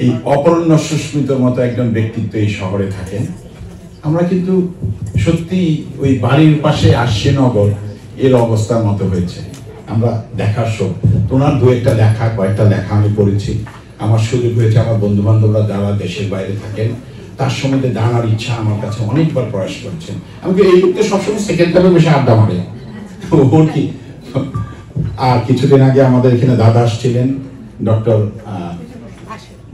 এই অপরণ্য সুস্মিতর মতো একজন ব্যক্তিত্ব এই শহরে থাকেন। আমরা কিন্তু সত্যি ওই বাড়ির পাশে আশ্বিনগর এর অবস্থার মতো হয়েছে। আমরা দেখার শোক, ওনার দু একটা লেখা, কয়েকটা লেখা আমি পড়েছি। আমার সুযোগ হয়েছে আমার বন্ধু বান্ধবরা যারা দেশের বাইরে থাকেন তার সম্বন্ধে জানার ইচ্ছা আমার কাছে অনেকবার প্রয়াস করছেন। আমাকে এই লোকটা সবসময় সেকেন্ড টাইমে বেশি আড্ডা মারে ওর কি। আর কিছুদিন আগে আমাদের এখানে দাদা আসছিলেন, ডক্টর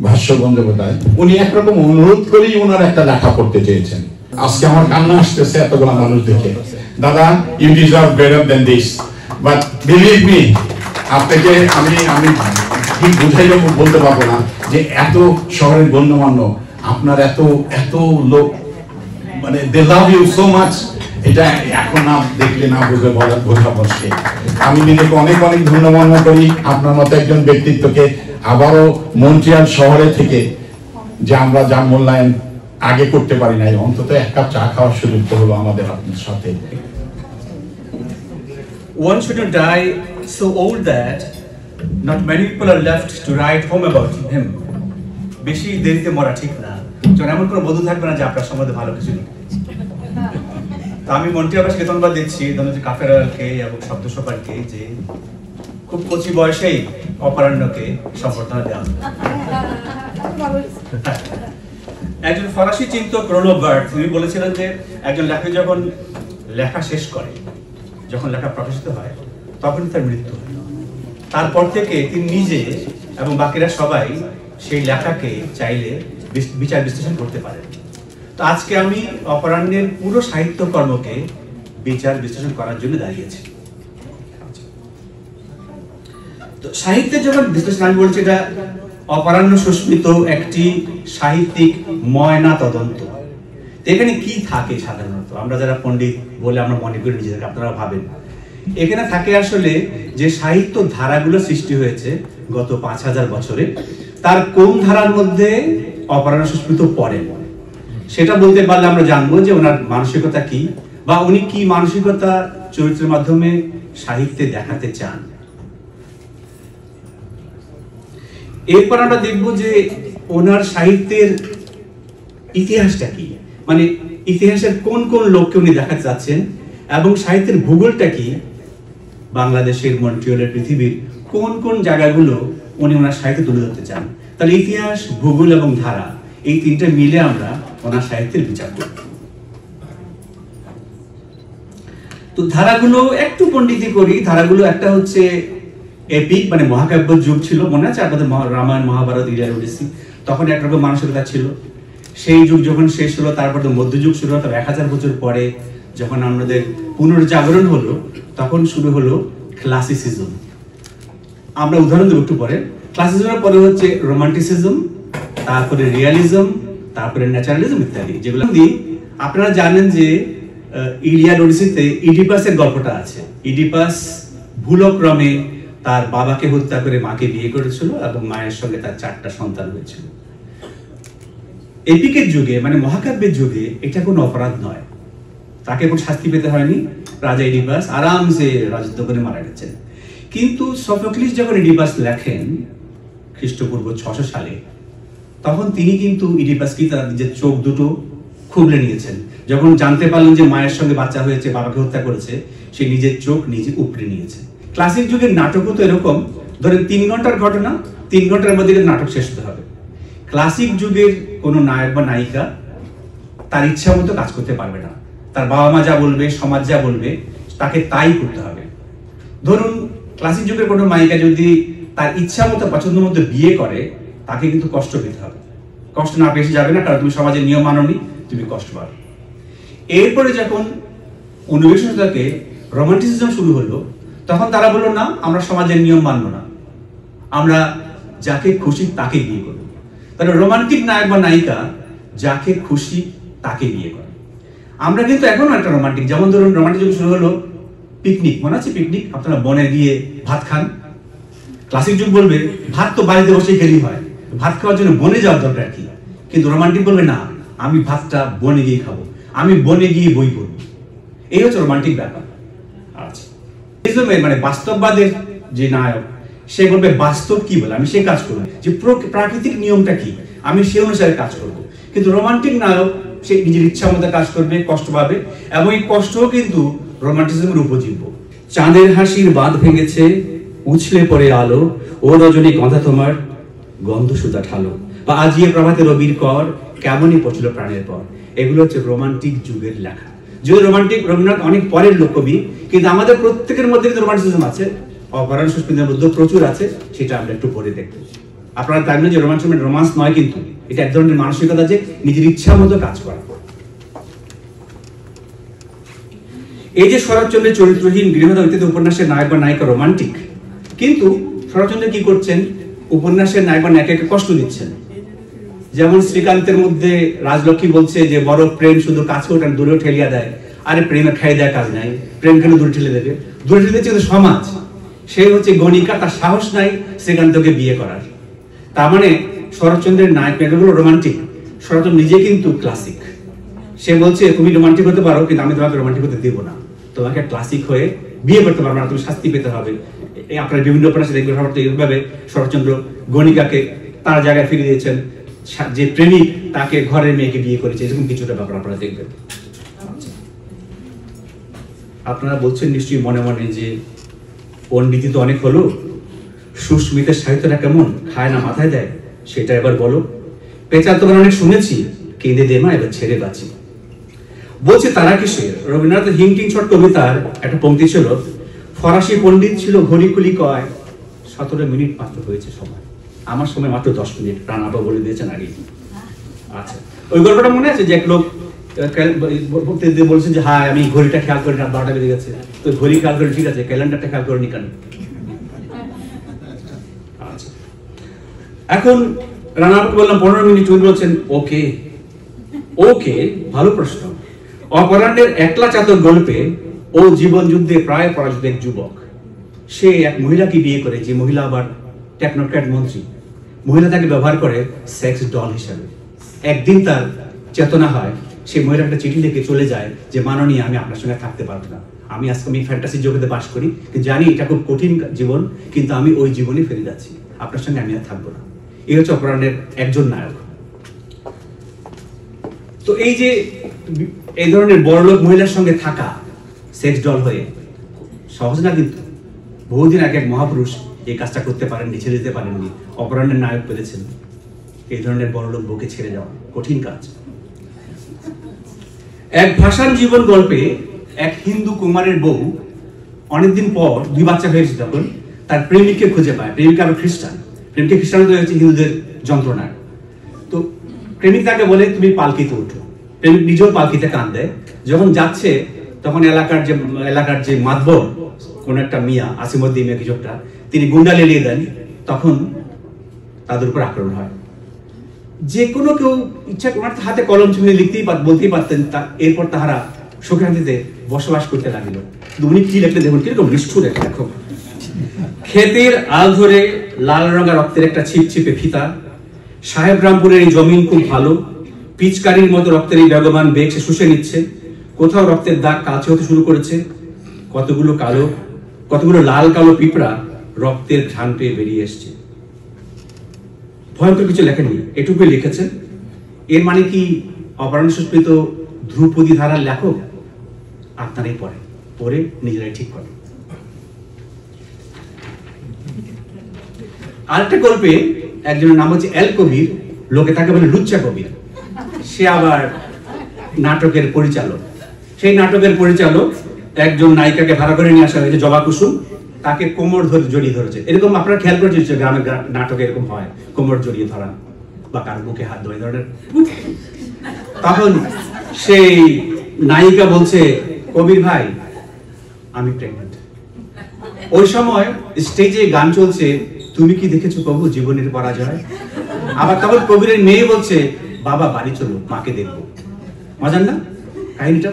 ভাষ্য বন্দ্যোপাধ্যায়, উনি একরকম অনুরোধ করেই ওনার একটা লেখা পড়তে চেয়েছেন। আজকে আমার কান্না আসতেছে এতগুলো মানুষ দেখে। দাদা, you deserve better than this, but believe me, আপনাকে আমি ঠিক বুঝাইলে বলতে পারবো না যে এত শহরের গণ্যমান্য আপনার এত লোক, মানে দে লাভ ইউ সো মাচ, এটা এখন না দেখলে না বুঝে বোঝা মুশকিল। আমি নিজেকে অনেক অনেক ধন্যবাদ করি আপনার মতো একজন ব্যক্তিত্বকে আবারও মন্ট্রিয়াল শহরে থেকে যে আমরা যা মূল্যায়ন আগে করতে পারি নাই, অন্তত এক কাপ চা খাওয়ার সুযোগ তো হলো আমাদের আপনার সাথে। One shouldn't die so old that not many people are left to write home about him. বেশি দেরিতে মরা ঠিক না, যখন এমন কোনো বন্ধু থাকবে না যে আপনার সম্বন্ধে ভালো কিছু লিখবে। তো আমি মন্ট্রিয়ালবাসীকে ধন্যবাদ দিচ্ছি, ধন্যবাদ কাফেরালকে এবং শব্দ সোপারকে যে খুব কচি বয়সেই অপরাহ্নকে সম্বর্ধনা দেওয়া। একজন ফরাসি চিন্তক রোলো বার্থ তিনি বলেছিলেন যে একজন লেখক যখন লেখা শেষ করে, যখন লেখা প্রকাশিত হয়, তখনই তার মৃত্যু হয়। তারপর থেকে তিনি নিজে এবং বাকিরা সবাই সেই লেখাকে চাইলে বিচার বিশ্লেষণ করতে পারেন। তো আজকে আমি অপরাহ্নের পুরো সাহিত্যকর্মকে বিচার বিশ্লেষণ করার জন্য দাঁড়িয়েছি। তো সাহিত্যের যখন বিশ্লেষণ আমি বলছি, এটা অপরাহ্ন সুস্মিত একটি সাহিত্যিক ময়না তদন্ত। এখানে কি থাকে সাধারণত আমরা যারা পণ্ডিত বলে আমরা মনে করি নিজেদেরকে, আপনারা ভাবেন এখানে থাকে আসলে যে সাহিত্য ধারাগুলো সৃষ্টি হয়েছে গত 5000 বছরে, তার কোন ধারার মধ্যে অপরাহ্ন সুস্মিত পড়ে সেটা বলতে পারলে আমরা জানবো যে ওনার মানসিকতা কি, বা উনি কি মানসিকতা চরিত্রের মাধ্যমে সাহিত্যে দেখাতে চান। এরপর আমরা দেখবো যে ওনার সাহিত্যের ইতিহাসটা কি, মানে ইতিহাসের কোন কোন লোককে উনি দেখাতে চাচ্ছেন, এবং সাহিত্যের ভূগোলটা কি, বাংলাদেশের, মন্ট্রিয়ালের, পৃথিবীর কোন কোন জায়গাগুলো উনি ওনার সাহিত্যে তুলে ধরতে চান। তাহলে ইতিহাস, ভূগোল এবং ধারা, এই তিনটা মিলে আমরা ওনার সাহিত্যের বিচার করব। তো ধারাগুলো একটু পণ্ডিতি করি। ধারাগুলো একটা হচ্ছে এপিক, মানে মহাকাব্য যুগ ছিল, মনে আছে আপনাদের রামায়ণ, মহাভারত, ইলিয়াড, ওডিসি, তখন একরকম মানসিকতা ছিল। সেই যুগ যখন শেষ হলো, তারপর তো মধ্যযুগ শুরু হলো। 1000 বছর পরে যখন আমাদের পুনর্জাগরণ হলো, তখন শুরু হলো ক্লাসিসিজম। আমরা উদাহরণ দেব একটু পরে। ক্লাসিসিজমের পরে হচ্ছে রোমান্টিসিজম, তারপরে রিয়ালিজম, তারপরে ন্যাচারালিজম ইত্যাদি। যেগুলো আপনারা জানেন যে ইলিয়াড, ওডিসিতে ইডিপাসের গল্পটা আছে। ইডিপাস ভুলক্রমে তার বাবাকে হত্যা করে মাকে বিয়ে করেছিল এবং মায়ের সঙ্গে তার 4টা সন্তান হয়েছিল। এপিকের যুগে, মানে মহাকাব্যের যুগে, এটা কোনো অপরাধ নয়, তাকে কোনো শাস্তি পেতে হয়নি। রাজা ইডিপাস আরামসে রাজত্ব করে মারা গেছেন। কিন্তু সোফোক্লিস যখন ইডিপাস লেখেন খ্রিস্টপূর্ব 600 সালে, তখন তিনি কিন্তু ইডিপাসকে তার নিজের চোখ দুটো খুবলে নিয়েছেন। যখন জানতে পারলেন যে মায়ের সঙ্গে বাচ্চা হয়েছে, বাবাকে হত্যা করেছে, সে নিজের চোখ নিজে উপড়ে নিয়েছে। ক্লাসিক যুগের নাটকও তো এরকম, ধরেন 3 ঘন্টার ঘটনা, 3 ঘন্টার মধ্যে নাটক শেষ হতে হবে। ক্লাসিক যুগের কোনো নায়ক বা নায়িকা তার ইচ্ছা মতো কাজ করতে পারবে না। তার বাবা মা যা বলবে, সমাজ যা বলবে, তাকে তাই করতে হবে। ধরুন ক্লাসিক যুগের কোনো নায়িকা যদি তার ইচ্ছা মতো, পছন্দ মতো বিয়ে করে, তাকে কিন্তু কষ্ট পেতে হবে। কষ্ট না পেয়ে যাবে না, কারণ তুমি সমাজের নিয়ম মানোনি, তুমি কষ্ট পাবে। এরপরে যখন 19 শতকে রোমান্টিসিজম শুরু হলো, তখন তারা বললো না, আমরা সমাজের নিয়ম মানব না, আমরা যাকে খুশি তাকে বিয়ে করব। তাহলে রোমান্টিক নায়ক বা নায়িকা যাকে খুশি তাকে বিয়ে করে। আমরা কিন্তু এখনো একটা রোমান্টিক, যেমন ধরুন রোমান্টিক যুগ শুরু হলো পিকনিক, মনে আছে পিকনিক? আপনারা বনে গিয়ে ভাত খান। ক্লাসিক যুগ বলবে ভাত তো বাড়িতে বসে খেলেই হয়, ভাত খাওয়ার জন্য বনে যাওয়ার দরকার কি? কিন্তু রোমান্টিক বলবে না, আমি ভাতটা বনে গিয়ে খাবো, আমি বনে গিয়ে বই পড়বো। এই হচ্ছে রোমান্টিক ব্যাপার। আচ্ছা, মানে বাস্তববাদের যে নায়ক, সে বলবে বাস্তব কি বলে আমি সেই কাজ করবো, যে প্রাকৃতিক নিয়মটা কি আমি সেই অনুসারে কাজ করব। কিন্তু রোমান্টিক নায়ক সে নিজের ইচ্ছা মতো কাজ করবে, কষ্ট পাবে, এবং এই কষ্টও কিন্তু রোমান্টিসিজমের উপজীব্য। চাঁদের হাসির বাঁধ ভেঙেছে, উছলে পড়ে আলো, ও রজনী গন্ধা তোমার গন্ধ সুধা ঠালো, বা আজিয়ে প্রভাতে রবির কর, কেমনই পচল প্রাণের পর। এগুলো হচ্ছে রোমান্টিক যুগের লেখা। যদি রোমান্টিক, রবীন্দ্রনাথ অনেক পরের লোক কবি, কিন্তু আমাদের প্রত্যেকের মধ্যে কিন্তু রোমান্টিসিজম আছে, অপরাণ সুস্মিতার মধ্যে প্রচুর আছে, সেটা আমরা একটু পরে দেখবো। আপনারা জানেন যে রোমান্স নয়, কিন্তু এটা এক ধরনের মানসিকতা, যে নিজের ইচ্ছা মতো কাজ করা। এই যে শরৎচন্দ্রের চরিত্রহীন গৃহদা ইত্যাদি উপন্যাসের নায়ক বা নায়িকা রোমান্টিক, কিন্তু শরৎচন্দ্র কি করছেন, উপন্যাসের নায়ক বা নায়িকাকে কষ্ট দিচ্ছেন। যেমন শ্রীকান্তের মধ্যে রাজলক্ষ্মী বলছে যে বড় প্রেম শুধু কাছে ওঠান দূরেও ঠেলিয়া দেয়, আরে প্রেমে খাই দেয় কাজ নাই, প্রেম কেন দূরে ঠেলে দেবে, দূরে ঠেলে দিচ্ছে সমাজ। সে হচ্ছে গণিকা, তার সাহস নাই শ্রীকান্তকে বিয়ে করার। তার মানে শরৎচন্দ্রের নায়ক নায়িকাগুলো রোমান্টিক, শরৎচন্দ্র নিজে কিন্তু ক্লাসিক। সে বলছে তুমি রোমান্টিক হতে পারো, কিন্তু আমি তোমাকে রোমান্টিক হতে দেবো না, তোমাকে ক্লাসিক হয়ে বিয়ে করতে পারবে না, তুমি শাস্তি পেতে হবে। আপনার বিভিন্ন উপন্যাসে দেখবেন এইভাবে শরৎচন্দ্র গণিকাকে তার জায়গায় ফিরিয়ে দিয়েছেন, যে প্রেমিক তাকে ঘরের মেয়েকে বিয়ে করেছে, এরকম কিছুটা ব্যাপার আপনারা দেখবেন। আপনারা বলছেন নিশ্চয়ই মনে মনে যে পণ্ডিতি তো অনেক হলো, সুস্মিতের সাহিত্যটা কেমন, খায় না মাথায় দেয়, সেটা এবার বলো। পেঁচা তোমার অনেক শুনেছি, কেঁদে দে মা এবার ছেড়ে বাঁচি। বলছে তারা কিসের, রবীন্দ্রনাথের হিংটিং শট কবিতার একটা পংক্তি ছিল, ফরাসি পণ্ডিত ছিল ঘড়ি খুলি কয়, 17 মিনিট মাত্র হয়েছে সময়, আমার সময় মাত্র 10 মিনিট, প্রাণাবা বলে দিয়েছেন আগে। আচ্ছা, ওই গল্পটা মনে আছে যে এক লোক বলছেন যে হ্যাঁ আমি ঘড়িটা খেয়াল করি না, 12টা বেজে গেছে, তো ঘড়ি খেয়াল করে ঠিক আছে, ক্যালেন্ডারটা খেয়াল করিনি কেন। আচ্ছা, এখন রানাকে বললাম 15 মিনিট, উনি বলছেন ওকে ওকে, ভালো প্রশ্ন। অপরাহ্নের একলা চাতক গল্পে ও জীবন যুদ্ধে প্রায় পরাজিত এক যুবক, সে এক মহিলাকে বিয়ে করে, যে মহিলা আবার টেকনোক্র্যাট মন্ত্রী। মহিলা তাকে ব্যবহার করে সেক্স ডল হিসাবে। একদিন তার চেতনা হয়, সেই মহিলা একটা চিঠি লিখে চলে যায় যে মাননীয় আমি আপনার সঙ্গে থাকতে পারবো না, আমি আজকে আমি ফ্যান্টাসি জগতে বাস করি, কিন্তু জানি এটা খুব কঠিন জীবন, কিন্তু আমি ওই জীবনে ফিরে যাচ্ছি, আপনার সঙ্গে আমি আর থাকবো না। এই হচ্ছে অপরাহ্নের একজন নায়ক। তো এই যে এই ধরনের বড়লোক মহিলার সঙ্গে থাকা সেক্স ডল হয়ে সহজ না, কিন্তু বহুদিন আগে এক মহাপুরুষ এই কাজটা করতে পারেননি, ছেড়ে দিতে পারেননি, অপরাহ্নের নায়ক পেরেছেন। এই ধরনের বড়লোক বউকে ছেড়ে যাওয়া কঠিন কাজ। এক ভাষার জীবন গল্পে এক হিন্দু কুমারের বউ অনেকদিন পর 2 বাচ্চা হয়েছে, তখন তার প্রেমিককে খুঁজে পায়। প্রেমিক আবার খ্রিস্টান, প্রেমিককে খ্রিস্টান হচ্ছে হিন্দুদের যন্ত্রণা। তো প্রেমিক তাকে বলে তুমি পালকিতে উঠো। প্রেমিক নিজেও পালকিতে কান দেয়। যখন যাচ্ছে তখন এলাকার যে মাতবর, কোন একটা মিয়া, আসিমুদ্দিন মিয়া কিছু একটা, তিনি গুন্ডা লেলিয়ে দেন। তখন তাদের উপর আক্রমণ হয়। যে কোনো কেউ ইচ্ছা ওনার হাতে কলম ছুঁয়ে বলতেই পারতেন, এরপর তাহারা সুখান্তিতে বসবাস করতে লাগিল। উনি কি লেখলে দেখুন, কিরকম নিষ্ঠুর একটা লেখক। ক্ষেতের আল ধরে লাল রঙা রক্তের একটা ছিপছিপে ফিতা, সাহেব রামপুরের এই জমিন খুব ভালো, পিচকারির মতো রক্তের এই বেগবান বেগ সে শুষে নিচ্ছে। কোথাও রক্তের দাগ কালচে হতে শুরু করেছে, কতগুলো লাল কালো পিঁপড়া রক্তের ঘ্রাণ পেয়ে বেরিয়ে এসছে। ভয়ঙ্কর কিছু লেখেননি, এটুকুই লিখেছেন। এর মানে কি অপরাহ্ন সুস্মিত ধ্রুপদী ধারার লেখক? আপনারাই পড়ে নিজেরাই ঠিক করেন। আরেকটা গল্পে একজনের নাম হচ্ছে এল কবির, লোকে তাকে বলে লুচ্চা কবির। সে আবার নাটকের পরিচালক। সেই নাটকের পরিচালক একজন নায়িকাকে ভাড়া করে নিয়ে আসা হয়েছে, জবা কুসুম, তাকে কোমর ধরে জড়িয়ে ধরেছে। এরকম আপনারা খেয়াল করে গ্রামের নাটকে এরকম হয়, কোমর জড়িয়ে ধরা বা কার বুকে হাত ধরে ধরনের। তখন সেই নায়িকা বলছে, কবির ভাই আমি প্রেগনেন্ট। ওই সময় স্টেজে গান চলছে, তুমি কি দেখেছো প্রভু জীবনের পরাজয়। আবার তখন কবিরের মেয়ে বলছে, বাবা বাড়ি চলো, মাকে দেখবো। মজার না কাহিনীটা?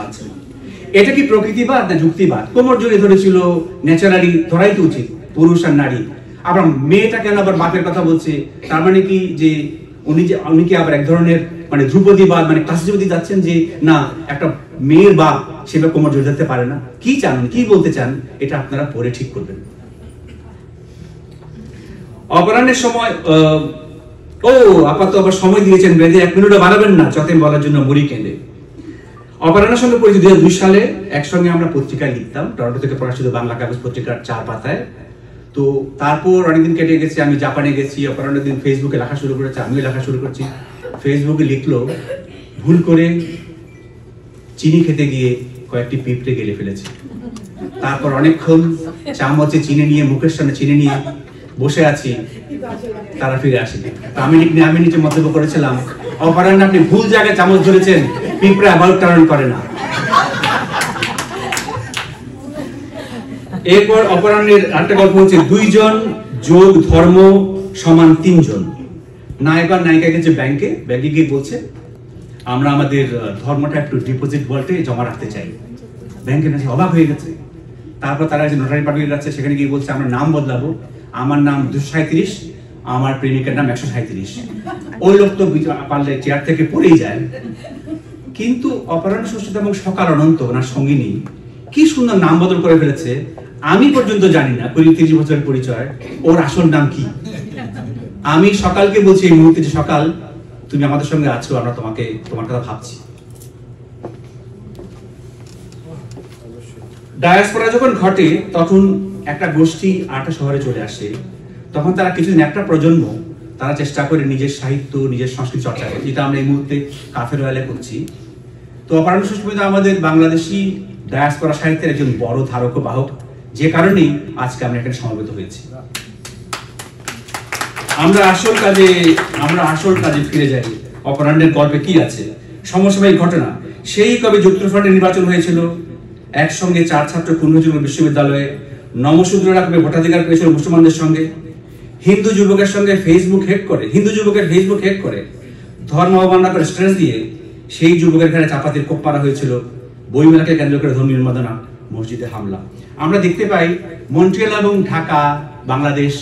আচ্ছা, এটা কি প্রকৃতিবাদ না যুক্তিবাদ? কোমর জড়িয়ে ধরেছিল, ন্যাচারালি ধরাই তো উচিত, পুরুষ আর নারী। আবার মেয়েটা কেন আবার বাপের কথা বলছে? তার মানে কি যে উনি কি আবার এক ধরনের মানে ধ্রুপদীবাদ, মানে ক্লাসিকবাদী যাচ্ছেন যে না একটা মেয়ের বাপ সেভাবে কোমর জড়িয়ে ধরতে পারে না? কি চান, কি বলতে চান, এটা আপনারা পরে ঠিক করবেন। অপরাহ্নের সময় আপাতত আবার সময় দিয়েছেন বেঁধে 1 মিনিটও বাড়াবেন না, যতেন বলার জন্য মরি কেঁদে। অপরাহ্নের সঙ্গে পরিচিত 2002 সালে একসঙ্গে আমরা পত্রিকায় লিখতাম, টরন্টো থেকে প্রকাশিত বাংলা কাগজ পত্রিকার 4 পাতায়। তো তারপর অনেকদিন কেটে গেছে, আমি জাপানে গেছি, অপরাহ্নের দিন ফেসবুকে লেখা শুরু করেছে, আমিও লেখা শুরু করছি। ফেসবুকে লিখলো, ভুল করে চিনি খেতে গিয়ে কয়েকটি পিঁপড়ে গেলে ফেলেছে। তারপর অনেকক্ষণ চামচে চিনি নিয়ে, মুখের সামনে চিনি নিয়ে বসে আছি, তারা ফিরে আসেনি। আমি নিচে মন্তব্য করেছিলাম, অপরাহ্নে আপনি ভুল জায়গায় চামচ ধরেছেন, পিঁপড়ে আবার টার্ন করে না। এরপর অপরাহ্নের আরেকটা গল্প হচ্ছে 2 জন যোগ ধর্ম সমান 3 জন। নায়ক আর নায়িকা গেছে ব্যাংকে গিয়ে বলছে, আমরা আমাদের ধর্মটা একটু ডিপোজিট ভল্টে জমা রাখতে চাই। ব্যাংকের কাছে অবাক হয়ে গেছে। তারপর তারা যে নোটারি পাঠিয়ে যাচ্ছে, সেখানে গিয়ে বলছে আমরা নাম বদলাবো, আমার নাম 237, আমার প্রেমিকের নাম 137। ওই লোক তো পারলে চেয়ার থেকে পড়েই যায়। কিন্তু অপরাহ্ন সুস্থিত এবং সকাল অনন্ত ওনার সঙ্গিনী কি সুন্দর নাম বদল করে ফেলেছে। আমি পর্যন্ত জানি না, 20-30 বছরের পরিচয়, ওর আসল নাম কি। আমি সকালকে বলছি এই মুহূর্তে যে সকাল তুমি আমাদের সঙ্গে আছো, আমরা তোমার কথা ভাবছি। ডায়াসপোরা যখন ঘটে তখন একটা গোষ্ঠী আরেকটা শহরে চলে আসে। তখন তারা কিছুদিন, একটা প্রজন্ম, তারা চেষ্টা করে নিজের সাহিত্য, নিজের সংস্কৃতি চর্চা করে, যেটা আমরা এই মুহূর্তে কাফের ওয়ালে করছি। তো অপরাহ্ন সুস্মিতা আমাদের বাংলাদেশি ডায়াসপোরা সাহিত্যের একজন বড় ধারক ও বাহক, যে কারণেই আজকে আমরা এখানে সমবেত হয়েছি। আমরা আসল কাজে ফিরে যাই। অপরাহ্নের গল্পে কি আছে? সমসাময়িক ঘটনা। সেই কবে যুক্তফ্রন্টের নির্বাচন হয়েছিল, একসঙ্গে 4 ছাত্র পূর্ণজীবন বিশ্ববিদ্যালয়ে নমশূদ্ররা কবে ভোটাধিকার পেয়েছিল মুসলমানদের সঙ্গে। হিন্দু যুবকের ফেসবুক হ্যাক করে ধর্ম অবমাননা করে স্ট্রেস দিয়ে সেই যুবকের ঘরে চাপাতির কোপ মারা হয়েছিল। বইমেলাকে কেন্দ্র করে ধর্মীয় উন্মাদনা, মসজিদে হামলা। আমরা দেখতে পাই মন্ট্রিয়াল এবং ঢাকা, বাংলাদেশ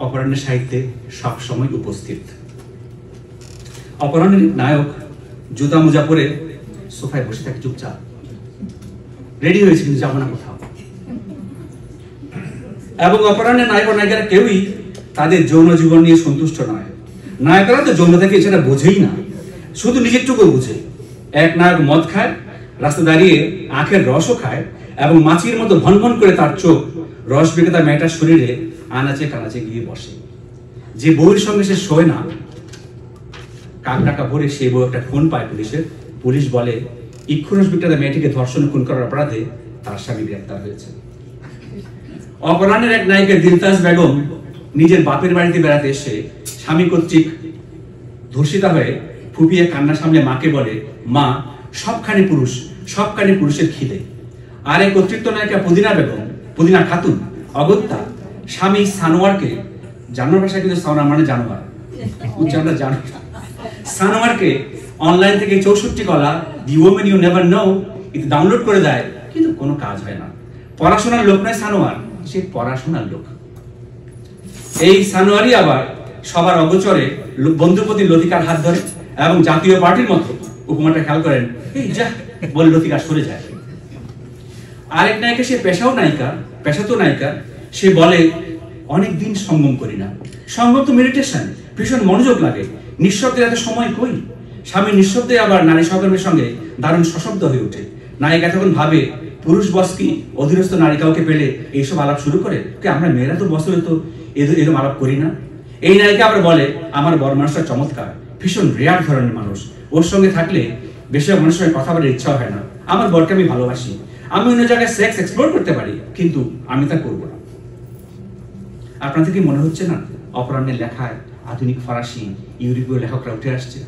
অপরাহ্নের সাহিত্যে সবসময় উপস্থিত। অপরাহ্নের নায়ক জুতা মোজা পরে সোফায় বসে থাকে চুপচাপ, রেডি হয়েছে কিন্তু যাবো না কোথাও। এবং অপরাহ্নের নায়ক ও নায়িকারা কেউই তাদের যৌন জীবন নিয়ে সন্তুষ্ট নয়। নায়করা তো যৌন থেকে এছাড়া বোঝেই না, শুধু নিজেরটুকু বোঝে। এক নায়ক মদ খায়, রাস্তা দাঁড়িয়ে আখের রসও খায়, এবং মাছির মতো ভনভন করে তার চোখ রস বিক্রেতা মেয়েটার শরীরে আনাচে কানাচে গিয়ে বসে। যে বউয়ের সঙ্গে সে শোয় না, কাক টাকা ভরে সেই বউ একটা ফোন পায় পুলিশের। পুলিশ বলে ইক্ষুরস বিক্রেতা মেয়েটিকে ধর্ষণ খুন করার অপরাধে তার স্বামী গ্রেপ্তার হয়েছে। অপরাহ্নের এক নায়িকা দিলতাজ বেগম নিজের বাপের বাড়িতে বেড়াতে এসে স্বামী কর্তৃক ধর্ষিতা হয়ে ফুপিয়ে কান্না সামলে মাকে বলে, মা, সবখানে পুরুষের খিদে। আর এই কর্তৃত্ব নায়িকা পুদিনা খাতুন অগত্যা স্বামী সানোয়ারকে, জানোয়ার ভাষায় কিন্তু সানোয়ার মানে জানোয়ার, উচ্চারণটা জানোয়ার, সানোয়ারকে অনলাইন থেকে 64 কলা দি ওমেন ইউ নেভার নো এটা ডাউনলোড করে দেয়, কিন্তু কোনো কাজ হয় না। পড়াশোনার লোক নয় সানোয়ার, সে পড়াশোনার লোক। এই সানোয়ারই আবার সবার অগোচরে বন্ধুপতি লতিকার হাত ধরে এবং জাতীয় পার্টির মতো উপমাটা খেয়াল করেন, এই যা বলে লতিকা সরে যায়। আরেক নায়িকা, সে পেশাতো নায়িকা, সে বলে অনেকদিন সঙ্গম করি না। সঙ্গম তো মেডিটেশন, ভীষণ মনোযোগ লাগে, নিঃশব্দে এত সময় কই। স্বামী নিঃশব্দে আবার নারী সহকর্মীর সঙ্গে দারুণ সশব্দ হয়ে ওঠে। নায়িকা তখন ভাবে, পুরুষ বস কি অধীনস্থ নারী কাউকে পেলে এইসব আলাপ শুরু করে? আমরা মেয়েরা তো বস হলে তো এরকম আলাপ করি না। এই নায়িকা আবার বলে, আমার বড় মানুষটা চমৎকার, ভীষণ রেয়ার ধরনের মানুষ, ওর সঙ্গে থাকলে বেশিরভাগ মানুষের সঙ্গে কথা বলার ইচ্ছা হয় না। আমার বরকে আমি ভালোবাসি, আমি অন্য জায়গায় সেক্স এক্সপ্লোর করতে পারি, কিন্তু আমি তা করবো না। আপনাদের কি মনে হচ্ছে না অপরাহ্নের লেখায় আধুনিক ফরাসি, ইউরোপীয় লেখকরা উঠে আসছে?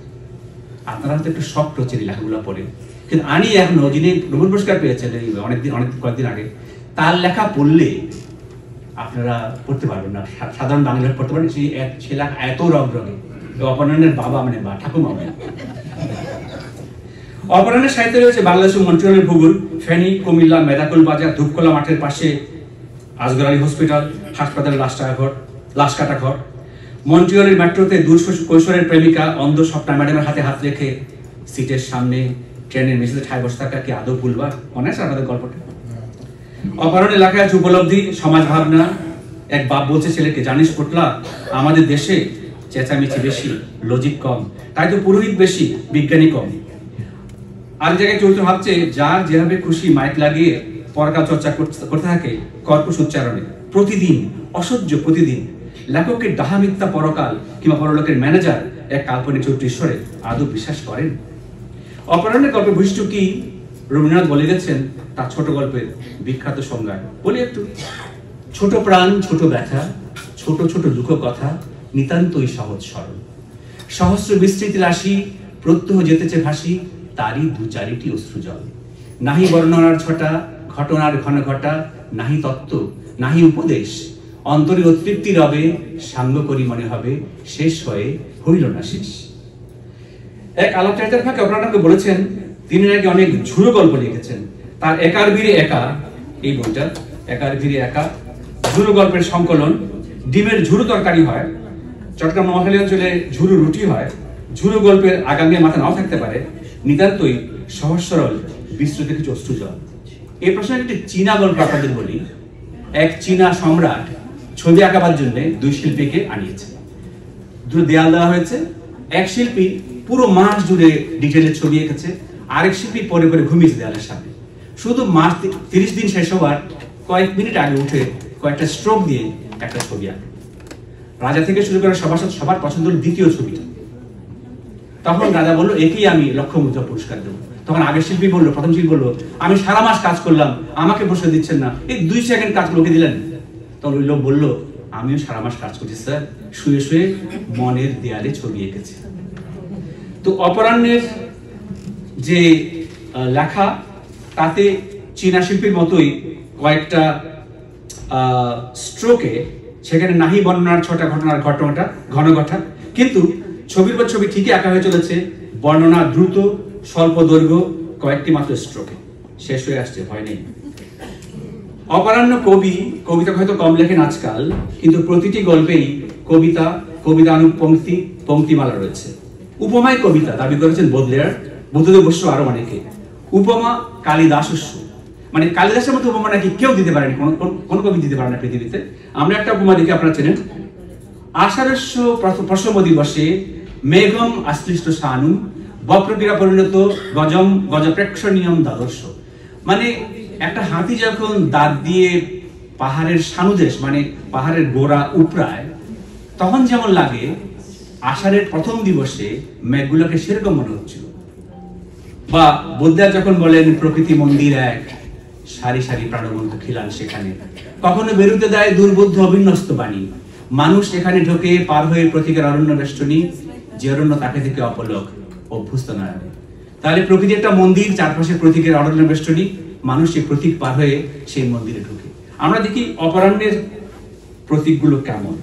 আপনারা হয়তো একটু শখ হচ্ছেন এই লেখাগুলো পড়ে, কিন্তু আনি এখনো, যিনি নোবেল পুরস্কার পেয়েছেন কয়েকদিন আগে, তার লেখা পড়লে আপনারা পড়তে পারবেন না, সাধারণ বাংলা পড়তে পারেন। সে লেখা এত রগে, অপরাহ্নের বাবা মানে বা ঠাকুমা। অপরাহ্নের সাহিত্যে রয়েছে বাংলাদেশ ও মন্ট্রিয়ালের ভূগোল, ফেনী, কুমিল্লা, মেদাকুল বাজার, ধূপকলা মাঠের পাশে আসগর আলী হসপিটাল, হাসপাতালের লাশ কাটা ঘর। মন্ট্রিয়ালের মেট্রোতে দূর কৈশোরের প্রেমিকা অন্ধ স্বপ্না ম্যাডামের হাতে হাত রেখে সিটের সামনে ট্রেনের মেঝেতে ঠায় বসে থাকা কি আদৌ ভুলবার? মনে আছে আপনাদের গল্পটা? অপরাহ্নের লেখায় আছে উপলব্ধি, সমাজ ভাবনা, এক বাপ বলছে ছেলেকে, জানিস পোটলা, আমাদের দেশে চেঁচামেচি বেশি, লজিক কম, তাই তো পুরোহিত বেশি, বিজ্ঞানী কম। আর জায়গায় চরিত্র ভাবছে, যার যেভাবে খুশি মাইক লাগিয়ে পরকাল চর্চা করতে থাকে কর্কশ উচ্চারণে, প্রতিদিন অসহ্য প্রতিদিন। লেখকের ডাহা মিথ্যা পরকাল কিংবা পরলোকের ম্যানেজার এক কাল্পনিক চরিত্র ঈশ্বরে আদৌ বিশ্বাস করেন? অপরাহ্নের গল্পের বৈশিষ্ট্য কি রবীন্দ্রনাথ বলে গেছেন তার ছোট গল্পের বিখ্যাত সংজ্ঞায়। বলি একটু, ছোট প্রাণ, ছোট ব্যথা, ছোট ছোট দুঃখ কথা, নিতান্তই সহজ সরল, সহস্র বিস্তৃতি রাশি, প্রত্যহ যেতেছে ভাসি, তারই দু চারিটি অশ্রুজল। নাহি বর্ণনার ছটা, ঘটনার ঘন ঘটা, নাহি তত্ত্ব, নাহি উপদেশ, অন্তরে অতৃপ্তি রবে, সাঙ্গ করি মনে হবে, শেষ হয়ে হইল না শেষ। এক আলাপচারিতার ফাঁকে অপরাহ্নকে বলেছেন তিনি নাকি অনেক ঝুড়ো গল্প লিখেছেন। তার একার ভিড়ে একা, এই বইটা একার ভিড়ে একা, ঝুড়ো গল্পের সংকলন। ডিমের ঝুড়ো তরকারি হয়, চট্টগ্রাম নোয়াখালী অঞ্চলে ঝুড়ো রুটি হয়, ঝুড়ো গল্পের আগামী মাথা নাও থাকতে পারে, নিতান্তই সহজ সরল, বিস্তৃত কিছু অশ্রুজল। এই প্রশ্নে একটি চীনা গল্প আপনাদের বলি। এক চীনা সম্রাট ছবি আঁকাবার জন্য দুই শিল্পীকে আনিয়েছে। দুটো দেয়াল দেওয়া হয়েছে, এক শিল্পী পুরো মাস জুড়ে ডিটেলে ছবি এঁকেছে, আরেক শিল্পী পরে পরে ঘুমিয়েছে দেয়ালের সামনে। শুধু মাস 30 দিন শেষ হওয়ার কয়েক মিনিট আগে উঠে কয়েকটা স্ট্রোক দিয়ে একটা ছবি আঁকে। রাজা থেকে শুরু করে সবার পছন্দ হল দ্বিতীয় ছবিটা। তখন রাজা বললো, একেই আমি লক্ষ মুদ্রা পুরস্কার দেবো। তখন আগের শিল্পী বললো, প্রথম শিল্পী বললো, আমি সারা মাস কাজ করলাম, আমাকে পুরস্কার দিচ্ছেন না, এই 2 সেকেন্ড কাজ লোকে দিলেন। তখন ওই লোক বললো, আমিও সারা মাস কাজ করছি স্যার, শুয়ে শুয়ে মনের দেয়ালে ছবি এঁকেছি। তো অপরাহ্নের যে লেখা, তাতে চীনা শিল্পীর মতোই কয়েকটা স্ট্রোকে সেখানে নাহি বর্ণনার ছটা, ঘটনার ঘটনাটা ঘন ঘটা, কিন্তু ছবির পর ছবি ঠিকই আঁকা হয়ে চলেছে, বর্ণনা দ্রুত, স্বল্প দৈর্ঘ্য, কয়েকটি মাত্র স্ট্রোকে শেষ হয়ে আসছে, ভয় নেই। অপরাহ্ন কবিতা হয়তো কম লেখেন আজকাল, কিন্তু প্রতিটি গল্পেই কবিতা অনুপংক্তি, পংক্তিমালা রয়েছে। উপমায় কবিতা দাবি করেছেন বোদলেয়ার, বুদ্ধদেব বসু, আরো অনেকে। উপমা কালিদাসস্য, মানে কালিদাসের মতো উপমা নাকি কেউ দিতে পারেনি, কোন কবি দিতে পারে না পৃথিবীতে। আমরা একটা উপমা দেখি, আপনারা চেনেন, আষাঢ়স্য প্রথম দিবসে মেঘম আশ্লিষ্ট সানুম বপ্রক্রিয়া পরিণত গজম গজপ্রেক্ষণীয়ম দ্বাদর্শ। মানে একটা হাতি যখন দাঁত দিয়ে পাহাড়ের সানুদেশ, মানে পাহাড়ের গোড়া উপড়ায়, তখন যেমন লাগে আষাঢ়ের প্রথম দিবসে মেঘগুলোকে সেরকম মনে হচ্ছিল। বা বোদ্দার যখন বলেন, প্রকৃতি মন্দির এক, সারি সারি প্রাণবন্ত খিলান সেখানে, কখনো বেরুতে দেয় দুর্বোধ্য অবিন্যস্ত বাণী, মানুষ এখানে ঢোকে পার হয়ে প্রতীকের অরণ্য বেষ্টনী, যে অরণ্য তাকে থেকে অপলক অভ্যস্ত নয়। তাহলে প্রকৃতি একটা মন্দির, চারপাশে প্রতীকের অরণ্য বেষ্টনী, মানুষ এই প্রতীক পার হয়ে সেই মন্দিরে ঢোকে। আমরা দেখি অপরাহ্নের প্রতীকগুলো কেমন।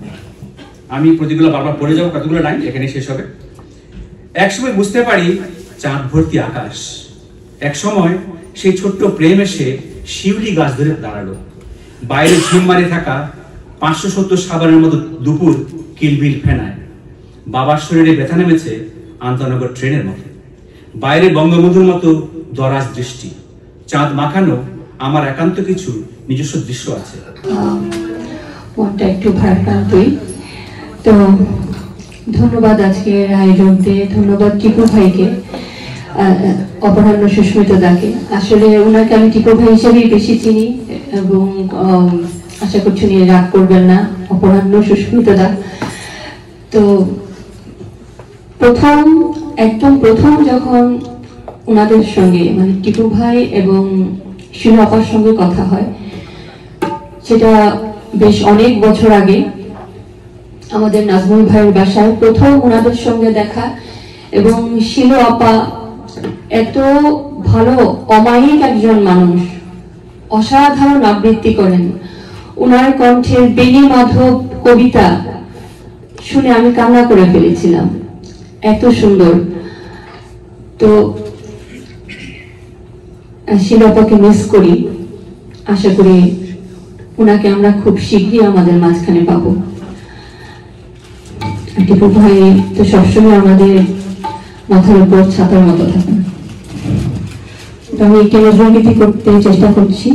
আমি প্রতীকগুলো বারবার পড়ে যাবো, কতগুলো লাইন এখানে শেষ হবে। একসময় বুঝতে পারি চাঁদ ভর্তি আকাশ, এক সময় সেই ছোট্ট প্রেম এসে শিউলি গাছ ধরে দাঁড়ালো। বাইরে ঝিম মারে থাকা 570 সাবানের মতো দুপুর কিলবিল ফেনায়। বাবার শরীরে ব্যথা নেমেছে আন্তনগর ট্রেনের মতো। বাইরে বঙ্গবন্ধুর মতো দরাজ দৃষ্টি, চাঁদ মাখানো আমার একান্ত কিছু নিজস্ব দৃশ্য আছে। মনটা একটু ভারাক্রান্তই। তো ধন্যবাদ আজকের আয়োজনকে, ধন্যবাদ টিপু ভাইকে, অপরাহ্ন সুস্মিতা দাকে। আসলে ওনাকে আমি টিপু ভাই হিসেবেই বেশি চিনি এবং আশা করছি নিয়ে রাগ করবেন না, অপরাহ্ন সুস্মিতা দা। তো একদম প্রথম যখন ওনাদের সঙ্গে, মানে টিপু ভাই এবং শিলা আপার সঙ্গে কথা হয়, সেটা বেশ অনেক বছর আগে আমাদের নাজমুল ভাইয়ের বাসায় প্রথম ওনাদের সঙ্গে দেখা। এবং শিলা আপা এত ভালো অমায়িক একজন মানুষ, অসাধারণ আবৃত্তি করেন। ওনার কণ্ঠের বেণী মাধব কবিতা শুনে আমি কান্না করে ফেলেছিলাম, এত সুন্দর। তো শিলাপাকে মিস করি, আশা করি ওনাকে আমরা খুব শীঘ্রই আমাদের মাঝখানে পাবো। টিপু ভাই তো সবসময় আমাদের মাথার উপর ছাতার মতো থাকেন। তো আমি কেন্দ্রগীতি করতে চেষ্টা করছি।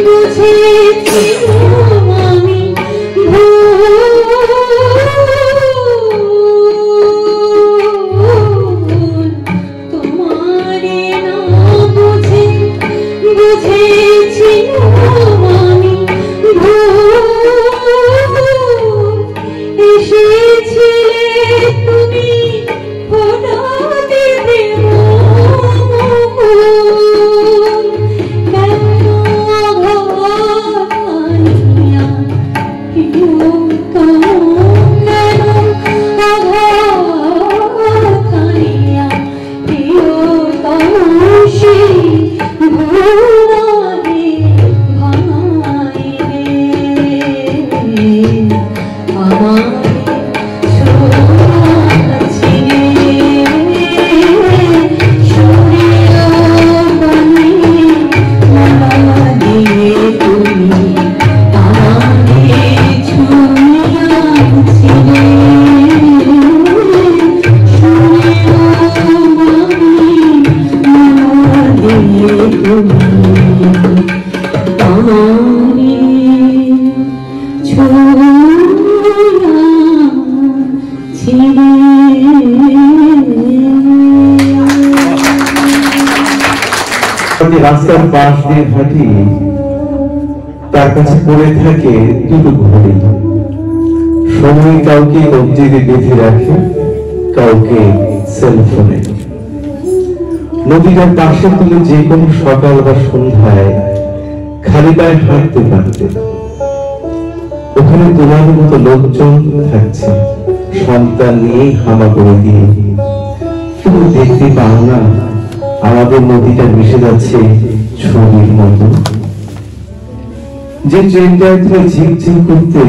বুঝেছি রাস্তার পাশ দিয়ে হাঁটি, তার কাছে পড়ে থাকে দুটো ঘড়ি। সময় কাউকে কবজিতে বেঁধে রাখে, কাউকে সেলফোনে। নদীটার পাশে তুলে যে কোনো সকাল বা সন্ধ্যায় খালি পায়ে হাঁটতে পারতে। ওখানে তোমার মতো লোকজন থাকছে, সন্তান নিয়ে হামা করে দিয়ে। কিন্তু দেখতে পাও না আমাদের নদীটা মিশে যাচ্ছে ছবির মতো। যে ট্রেনটায় তুমি ঝিকঝিক করতে,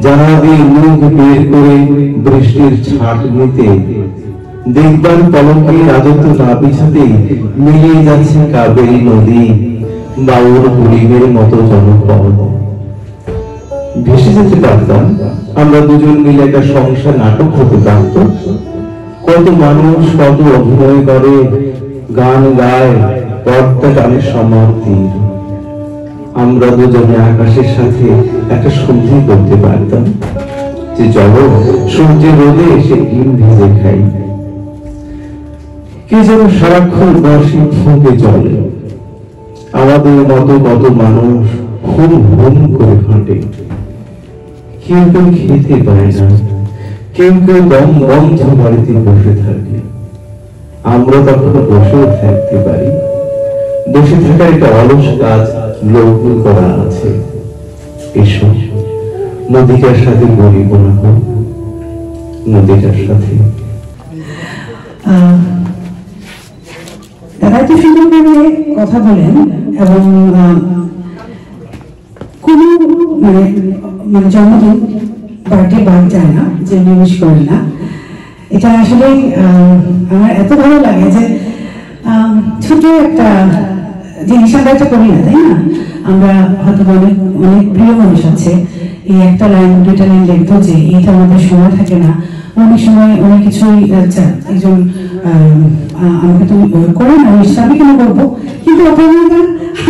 জানালা দিয়ে মুখ বের করে বৃষ্টির ছাট নিতে, দেখবার পলকে রাজত্ব না পিছাতে মিলিয়ে যাচ্ছে কাবেরী নদী বাউর হরিণের মতো জনপদ। ভেসে যেতে পারতাম, আমরা দুজন মিলে একটা সংসার নাটক হতে পারত। কত মানুষ কত অভিনয় করে, গান গায়, পর্দা টানে সমাপ্তি। আমরা দুজনে আকাশের সাথে একটা সন্ধি করতে পারতাম যে চলো সূর্যের রোদে এসে ডিম ভেজে খাই। কে যেন সারাক্ষণ বর্ষি ফুঁকে চলে, আমাদের মতো কত মানুষ হুম হুম করে হাঁটে। কেউ কেউ খেতে পায় না, কেউ কেউ দম বন্ধ বাড়িতে বসে থাকে। আমরা তখন বসেও থাকতে পারি। বসে থাকার একটা অলস কাজ লৌহ করা আছে। এসো নদীটার সাথে বলিব না, নদীটার সাথে। দাদা এত সুন্দর করে কথা বলেন এবং কোনো মানে মানে জন্মদিন বার্থডে বাদ যায় না, যে উইশ করেন না। এটা আসলে আমার এত ভালো লাগে যে ছোট একটা জিনিস আমরা এটা করি না, তাই না? আমরা হয়তো অনেক অনেক প্রিয় মানুষ আছে, এই একটা লাইন দুইটা লাইন লিখবো যে এইটা আমাদের সময় থাকে না, অনেক সময় অনেক কিছুই একজন আমাকে তুমি করে না, আমি কেন করবো, কিন্তু আপনারা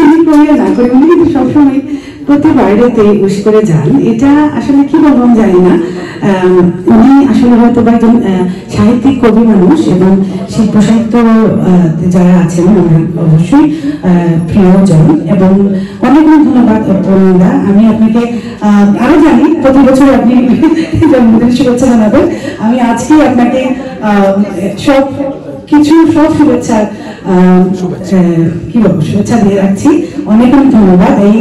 আমি করিয়া না করি উনি কিন্তু সবসময় প্রতি বার্থডেতে উইশ করে যান। এটা আসলে কি বলবো আমি জানি না। উনি আসলে হয়তো বা একজন সাহিত্যিক কবি মানুষ এবং শিল্প সাহিত্য যারা আছেন ওনার অবশ্যই প্রিয়জন, এবং অনেক অনেক ধন্যবাদ অপর্ণা। আমি আপনাকে আরো জানি প্রতি বছর আপনি জন্মদিন শুভেচ্ছা জানাবেন। আমি আজকেই আপনাকে সব কিছু সব শুভেচ্ছা কি বলবো শুভেচ্ছা দিয়ে রাখছি। অনেক অনেক ধন্যবাদ এই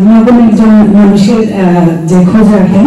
নবম একজন মানুষের যে খোঁজ রাখেন।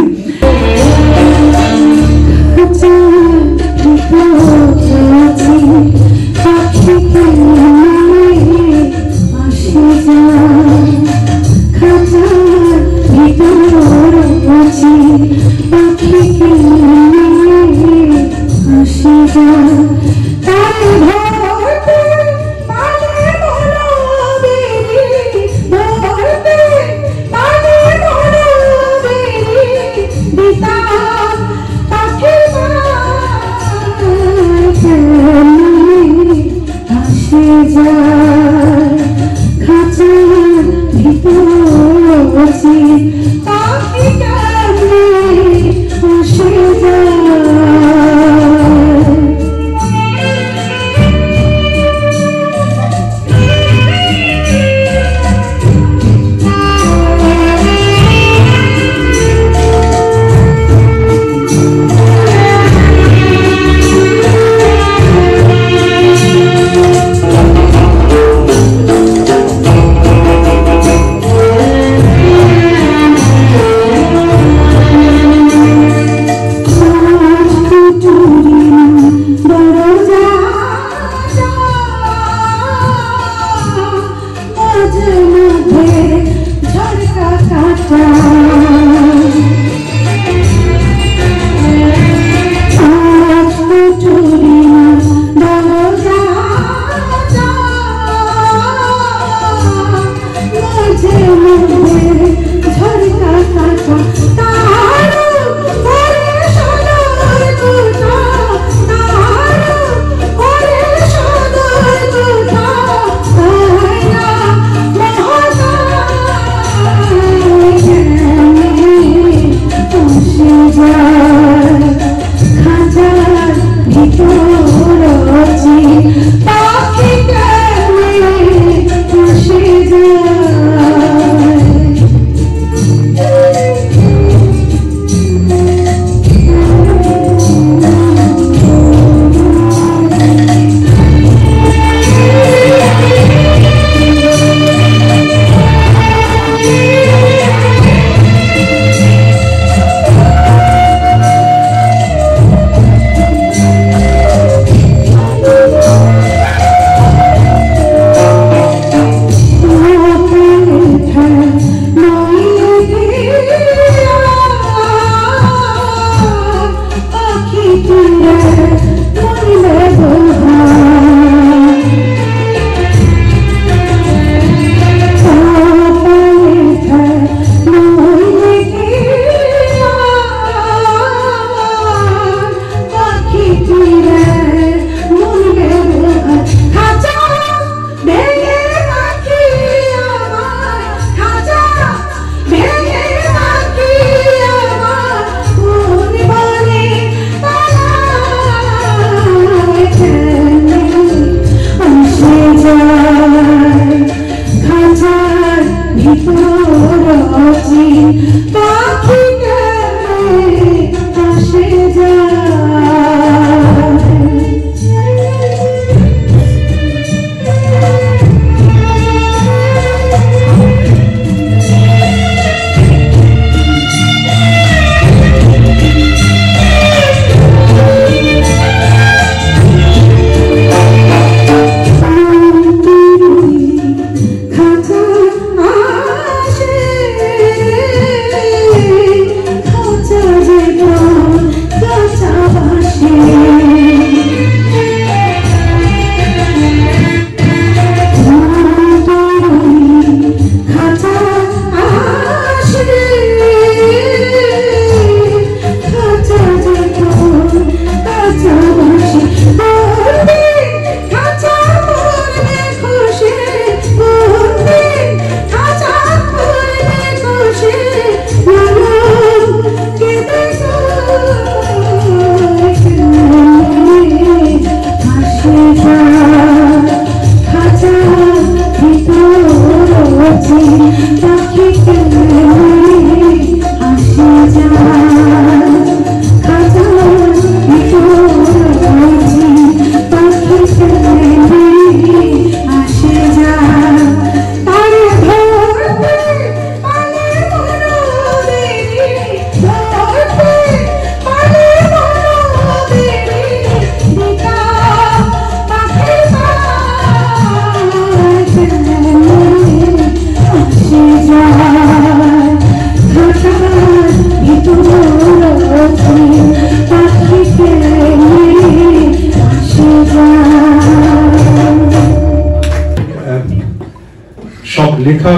সব লেখা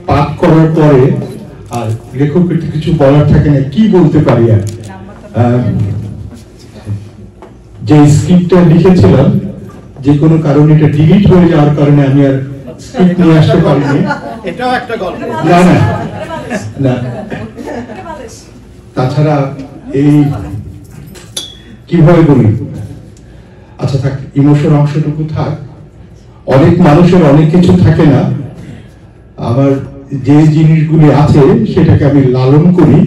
পাঠ করার পরে আর লেখকের তো কিছু বলার থাকে না, কি বলতে পারি আর। যে স্ক্রিপ্টটা লিখেছিলাম যে কোনো কারণে এটা ডিলিট হয়ে যাওয়ার কারণে আমি আর স্ক্রিপ্ট নিয়ে আসতে পারিনি। এটাও একটা গল্প। না না না, তাছাড়া এই কিভাবে বলি, আচ্ছা থাক, ইমোশন অংশটুকু থাক। অনেক মানুষের অনেক কিছু থাকে না, আমার যে জিনিসগুলি আছে সেটাকে আমি লালন করি।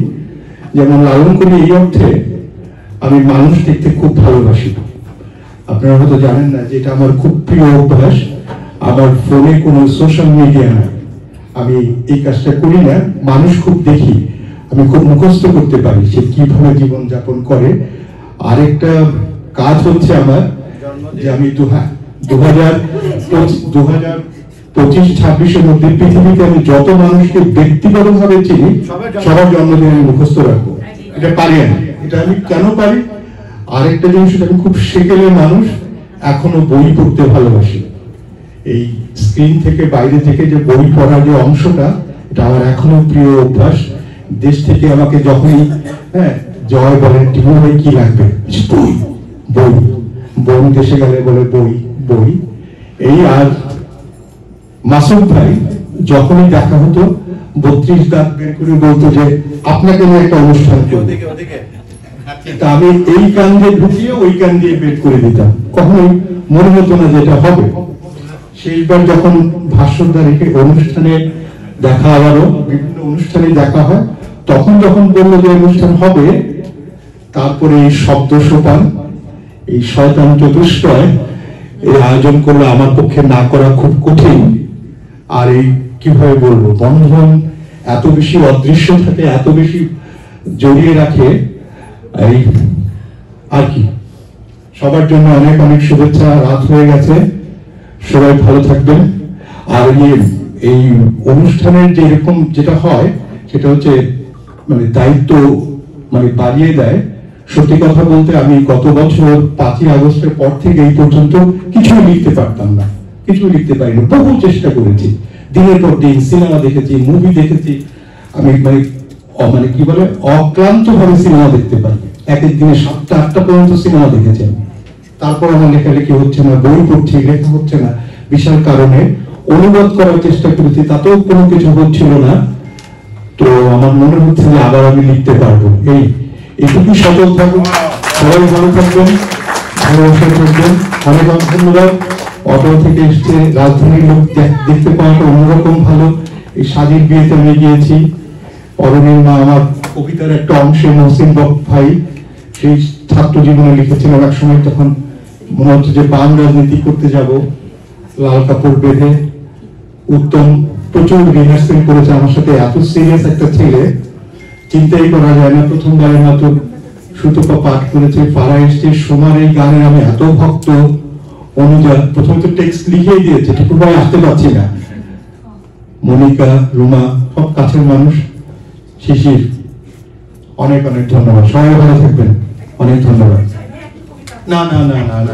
যেমন লালন করি এই অর্থে, আমি মানুষ দেখতে খুব ভালোবাসি। আপনারা হয়তো জানেন না যে এটা আমার খুব প্রিয় অভ্যাস। আমার ফোনে কোনো সোশ্যাল মিডিয়া নাই, আমি এই কাজটা করি না। মানুষ খুব দেখি, আমি খুব মুখস্থ করতে পারি সে কিভাবে জীবন যাপন করে। আরেকটা কাজ হচ্ছে আমার যে আমি 2025-26-এর মধ্যে পৃথিবীতে আমি যত মানুষকে ব্যক্তিগতভাবে চিনি সবার জন্মদিন আমি মুখস্থ রাখবো। এটা পারি আমি, এটা আমি কেন পারি? আরেকটা জিনিস, আমি খুব সেকেলে মানুষ, এখনো বই পড়তে ভালোবাসি। এই স্ক্রিন থেকে বাইরে থেকে যে বই পড়ার যে অংশটা, এটা আমার এখনো প্রিয় অভ্যাস। দেশ থেকে আমাকে যখনই জয় বলেন টিভি ভাই কি লাগবে, বই বই বই, দেশে গেলে বলে বই বই। এই আর মাসুদ ভাই যখনই দেখা হতো 32 দাঁত বের করে বলতো যে আপনাকে নিয়ে একটা অনুষ্ঠান করবো। তা আমি এই কান দিয়ে ঢুকিয়ে ওই কান দিয়ে বের করে দিতাম, কখনোই মনে হতো না যেটা হবে। শেষবার যখন ভাস্করদা রেখে অনুষ্ঠানে দেখা, আবারও বিভিন্ন অনুষ্ঠানে দেখা হয়, তখন যখন বললো যে অনুষ্ঠান হবে, তারপরে এই শব্দ সোপান, এই শয়তান চতুষ্টয় এই আয়োজন করলে আমার পক্ষে না করা খুব কঠিন। আর এই কিভাবে বলবো, বন্ধন এত বেশি অদৃশ্য থাকে, এত বেশি জড়িয়ে রাখে। এই আর কি, সবার জন্য অনেক অনেক শুভেচ্ছা। রাত হয়ে গেছে, সবাই ভালো থাকবেন। আর এই অনুষ্ঠানের যে এরকম যেটা হয় সেটা হচ্ছে মানে দায়িত্ব মানে বাড়িয়ে দেয়। সত্যি কথা বলতে, আমি গত বছর 5ই আগস্টের পর থেকে এই পর্যন্ত কিছুই লিখতে পারতাম না, কিছুই লিখতে পারিনি। বহু চেষ্টা করেছি, দিনের পর দিন সিনেমা দেখেছি, মুভি দেখেছি। আমি মানে কি বলে, অক্লান্ত ভাবে সিনেমা দেখতে পারি। এক এক দিনে 7টা-8টা পর্যন্ত সিনেমা দেখেছি আমি। তারপর আমার লেখালেখি হচ্ছে না, বই পড়ছি, লেখা হচ্ছে না, বিশাল কারণে। অনুবাদ করার চেষ্টা করেছি, তাতেও কোনো কিছু হচ্ছিল না। তো আমার মনে হচ্ছে যে আবার আমি লিখতে পারবো। এইটুকু সচল থাকুন, সবাই ভালো থাকবেন, ভালোবাসা থাকবেন। অনেক ধন্যবাদ। অটো থেকে এসছে, রাজধানীর লোক দেখতে পাওয়াটা অন্যরকম ভালো। এই শাদীর বিয়েতে আমি গিয়েছি, অরণির মা আমার কবিতার একটা অংশে মহসিন বক ভাই সেই ছাত্র জীবনে লিখেছিলেন এক সময়, তখন মনে হচ্ছে যে বাম রাজনীতি করতে যাব, লাল কাপড় বেঁধে। উত্তম প্রচুর রিহার্সেল করেছে আমার সাথে, এত সিরিয়াস একটা ছেলে চিন্তাই করা যায় না। প্রথমবারের মতো সুতপা পাঠ করেছে, পাড়া এসছে। সোমার এই গানের আমি এত ভক্ত। অনুজা প্রথমে তো টেক্সট লিখেই দিয়েছে, ঠিক ভাবে আসতে পারছি না। মনিকা, রুমা, সব কাছের মানুষ। শিশির, অনেক অনেক ধন্যবাদ। সবাই ভালো থাকবেন, অনেক ধন্যবাদ। না না না না না,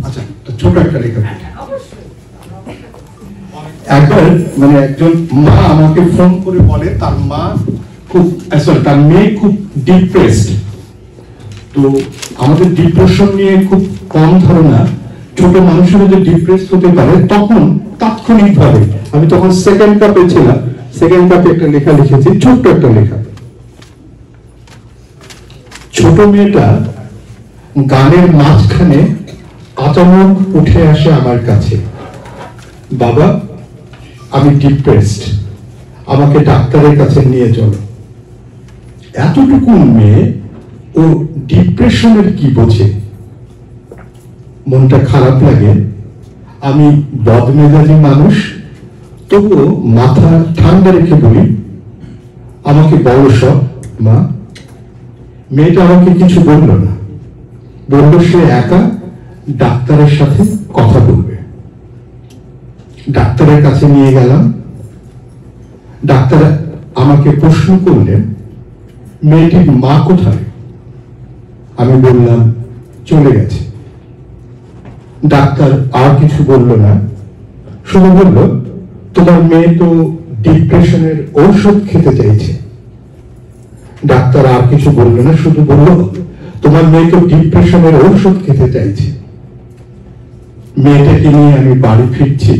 আচ্ছা ছোট একটা লেখা। একবার মানে একজন মা আমাকে ফোন করে বলে তার মা খুব, সরি, তার মেয়ে খুব ডিপ্রেসড। তো আমাদের ডিপ্রেশন নিয়ে খুব কম ধারণা। ছোট মানুষেরা যে ডিপ্রেস হতে পারে, তখন তাৎক্ষণিক ভাবে, আমি তখন সেকেন্ড কাপে ছিলাম, সেকেন্ড কাপে একটা লেখা লিখেছি, ছোট্ট একটা লেখা। ছোট মেয়েটা গানের মাঝখানে আচানক উঠে আসে আমার কাছে, বাবা আমি ডিপ্রেসড, আমাকে ডাক্তারের কাছে নিয়ে চলো। এতটুকু মেয়ে, ও ডিপ্রেশনের কি বোঝে? মনটা খারাপ লাগে। আমি বদমেজাজি মানুষ, তবুও মাথা ঠান্ডা রেখে বলি, আমাকে বলো সব মা। মেয়েটা আমাকে কিছু বলল না, বলল সে একা ডাক্তারের সাথে কথা বলবে। ডাক্তারের কাছে নিয়ে গেলাম। ডাক্তার আমাকে প্রশ্ন করলেন, মেয়েটির মা কোথায়? আমি বললাম চলে গেছে। ডাক্তার আর কিছু বলল না, শুধু বলল তোমার মেয়ে তো ডিপ্রেশনের ঔষধ খেতে চাইছে। ডাক্তার আর কিছু বলল না, শুধু বলল তোমার মেয়ে তো ডিপ্রেশনের ঔষধ খেতে চাইছে। মেয়েটাকে নিয়ে আমি বাড়ি ফিরছি।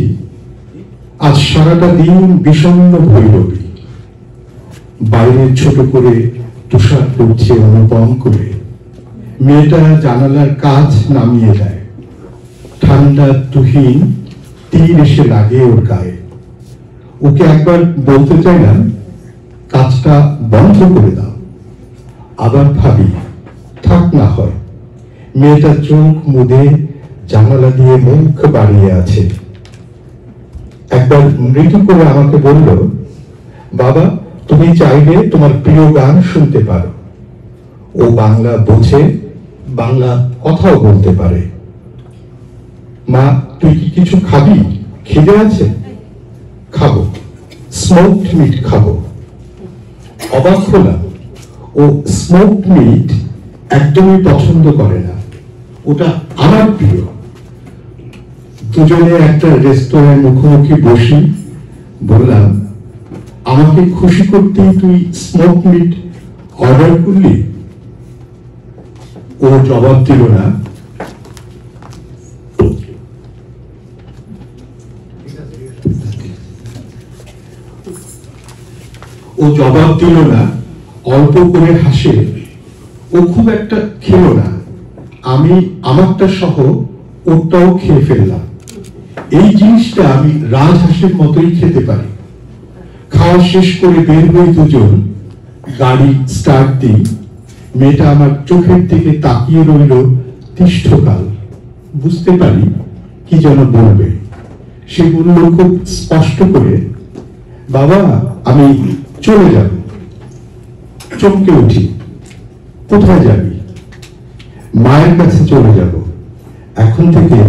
আজ সারাটা দিন বিষণ্ণ ভৈরবী। বাইরে ছোট করে তুষার পড়ছে অনুপম করে। মেয়েটা জানালার কাঁচ নামিয়ে দেয়। ঠান্ডা তুহিন তীর এসে লাগে ওর গায়ে। ওকে একবার বলতে চাইলাম কাজটা বন্ধ করে দাও, আবার ভাবি থাক না হয়। মেয়েটা চোখ মুদে জানালা দিয়ে মুখ বাড়িয়ে আছে। একবার মৃদু করে আমাকে বলল, বাবা তুমি চাইলে তোমার প্রিয় গান শুনতে পারো। ও বাংলা বোঝে, বাংলা কথাও বলতে পারে। মা তুই কি কিছু খাবি? খিদে আছে? খাবো, স্মোকড মিট খাবো। অবাক হলাম, ও স্মোকড মিট একদমই পছন্দ করে না, ওটা আমার প্রিয়। দুজনে একটা রেস্তোরাঁয় মুখোমুখি বসি। বললাম আমাকে খুশি করতেই তুই স্মোক মিট অর্ডার করলি? ও জবাব দিল না। অল্প করে হাসে। ও খুব একটা খেলো না। আমি আমারটা সহ ওটাও খেয়ে ফেললাম। এই জিনিসটা আমি রাজহাঁসের মতোই খেতে পারি। খাওয়া শেষ করে বের হই দুজন। গাড়ি স্টার্ট দিই। মেয়েটা আমার চোখের দিকে তাকিয়ে রইল তিষ্ঠকাল। বুঝতে পারি কি যেন বলবে। সে বলল খুব স্পষ্ট করে, বাবা আমি চলে যাব। চমকে উঠি, কোথায় যাবি? মায়ের কাছে চলে যাব। এখন থেকে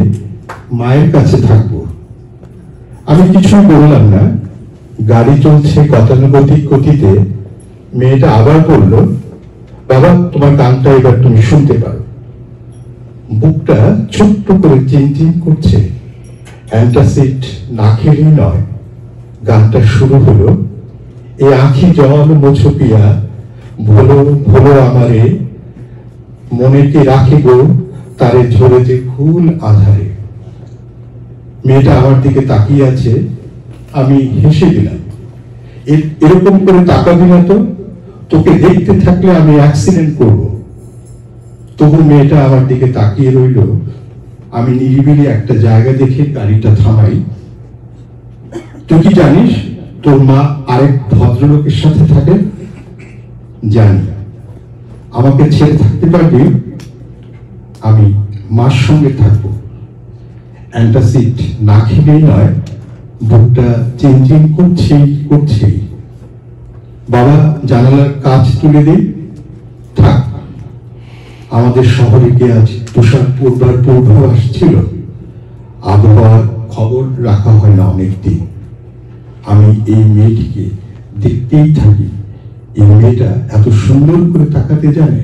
মায়ের কাছে থাকবো। আমি কিছুই বললাম না। গাড়ি চলছে গতানুগতিক গতিতে। মেয়েটা আবার বলল, বাবা তোমার গানটা এবার তুমি শুনতে পারো। বুকটা ছোট্ট করে চিনচিন করছে। অ্যান্টাসিড না খেলেই নয়। গানটা শুরু হলো, এ আঁখি জল মোছো পিয়া, ভোলো ভোলো আমারে, মনে কি রাখি গো তারে ঝরে যে ফুল আধারে। মেয়েটা আমার দিকে তাকিয়ে আছে। আমি হেসে দিলাম। এরকম করে তাকাবি না তো, তোকে দেখতে থাকলে আমি অ্যাক্সিডেন্ট করব। তবু মেয়েটা আমার দিকে তাকিয়ে রইল। আমি নিরিবিলি একটা জায়গা দেখে গাড়িটা থামাই। তুই কি জানিস তোর মা আরেক ভদ্রলোকের সাথে থাকে? জানি। আমাকে ছেড়ে থাকতে পারবি? আমি মার সঙ্গে থাকবো। অ্যান্টাসিড না খেলেই নয়, বুকটা চিনচিন করছেই। বাবা জানালার কাঁচ তুলে দিই। থাক, আমাদের শহরে গিয়ে আজ তুষার পূর্বার পূর্বাভাস ছিল। আবহাওয়ার খবর রাখা হয় না অনেকদিন। আমি এই মেয়েটিকে দেখতেই থাকি। এই মেয়েটা এত সুন্দর করে তাকাতে জানে।